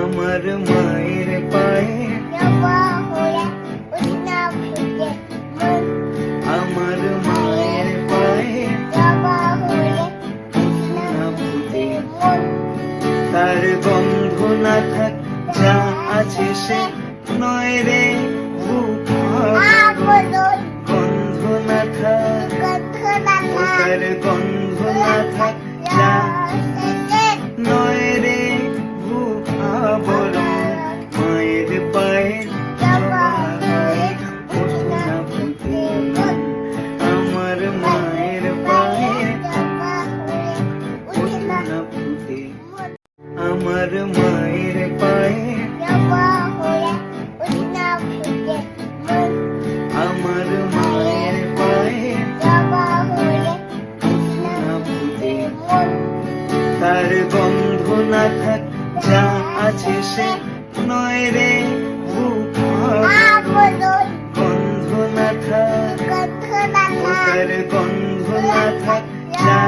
আমার মায়ের পায়ে আমার মায়ের পায়ে তার গন্ধ না থাক যা আছে সে নয় রে গন্ধ না থাক তার গন্ধ না থাক যা নয় রে বরং মায়ের পায়ে আমার মায়ের পায়ে আমার মায়ের পায়ে আমার মায়ের পায়ে তার গন্ধ না থাক যা আছে সে নয় রে গন্ধ না থাক তার গন্ধ না থাক যা